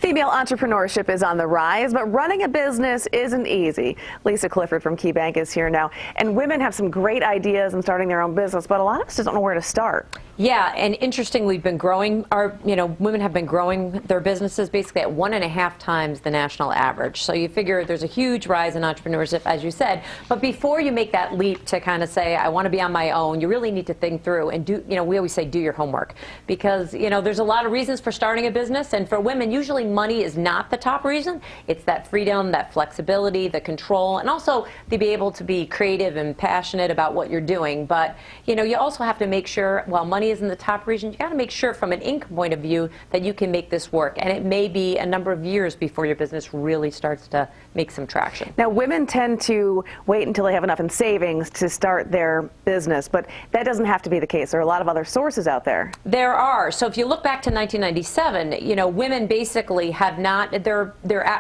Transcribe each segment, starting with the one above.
Female entrepreneurship is on the rise, but running a business isn't easy. Lisa Clifford from KeyBank is here now. And women have some great ideas in starting their own business, but a lot of us just don't know where to start. Yeah, and interesting, we've been growing women have been growing their businesses basically at 1.5 times the national average. So you figure there's a huge rise in entrepreneurship, as you said. But before you make that leap to kind of say, I want to be on my own, you really need to think through and do, we always say do your homework. Because, there's a lot of reasons for starting a business. And for women, usually money is not the top reason. It's that freedom, that flexibility, the control, and also to be able to be creative and passionate about what you're doing. But, you also have to make sure, while money isn't the top reason, you got to make sure from an income point of view that you can make this work. And it may be a number of years before your business really starts to make some traction. Now, women tend to wait until they have enough in savings to start their business, but that doesn't have to be the case. There are a lot of other sources out there. There are. So if you look back to 1997, women basically have not,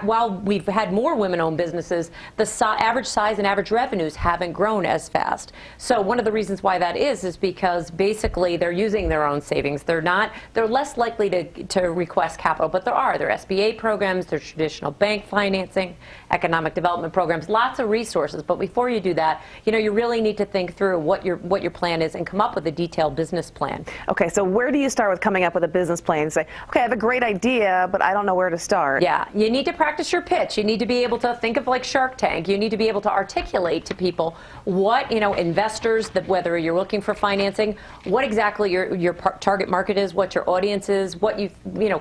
while we've had more women-owned businesses, the average size and average revenues haven't grown as fast. So one of the reasons why that is because basically they're using their own savings. They're less likely to request capital, but there are SBA programs, there's traditional bank financing, economic development programs, lots of resources. But before you do that, you really need to think through what your plan is and come up with a detailed business plan. Okay, so where do you start with coming up with a business plan? Say, okay, I have a great idea, but I don't know where to start. Yeah, you need to practice your pitch. You need to be able to think of like Shark Tank. You need to be able to articulate to people what, investors, whether you're looking for financing, what exactly your target market is, what your audience is, what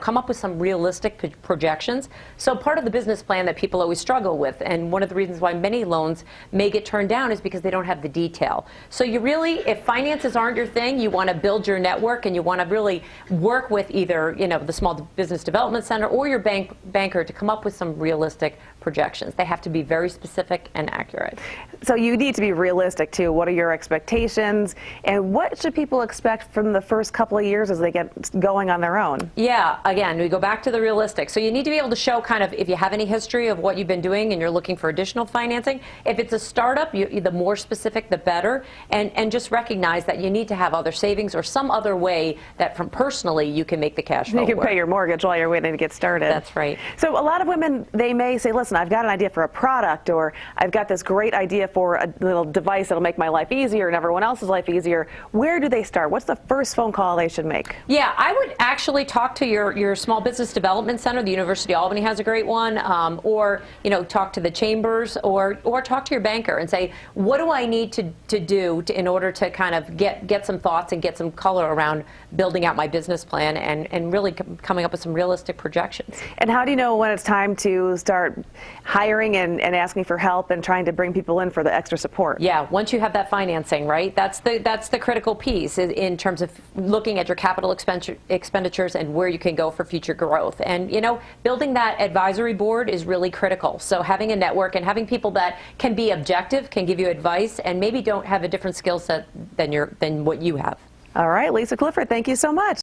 come up with some realistic projections. So part of the business plan that people always struggle with, and one of the reasons why many loans may get turned down, is because they don't have the detail. So you really, if finances aren't your thing, you want to build your network and you want to really work with either the Small Business Development Center or your banker to come up with some realistic projections. They have to be very specific and accurate. So you need to be realistic too. What are your expectations, and what should people expect from the first couple of years as they get going on their own? Yeah, again, we go back to the realistic. So you need to be able to show kind of if you have any history of what you've been doing and you're looking for additional financing. If it's a startup, the more specific, the better. And just recognize that you need to have other savings or some other way that from personally you can make the cash flow You can work. pay your mortgage while you're waiting to get started. That's right. So a lot of women, they may say, listen, I've got an idea for a product, or I've got this great idea for a little device that'll make my life easier and everyone else's life easier. Where do they start? What's the first phone call they should make? Yeah, I would actually talk to your Small Business Development Center. The University of Albany has a great one, or talk to the chambers, or talk to your banker and say, what do I need to do in order to kind of get some thoughts and get some color around building out my business plan and really coming up with some realistic projections. And how do you know when it's time to start hiring and asking for help and trying to bring people in for the extra support? Yeah, once you have that financing, right? That's the critical piece in terms of looking at your capital expenditures and where you can go for future growth. And building that advisory board is really critical. So having a network and having people that can be objective, can give you advice, and maybe don't have a different skill set than what you have. All right, Lisa Clifford, thank you so much.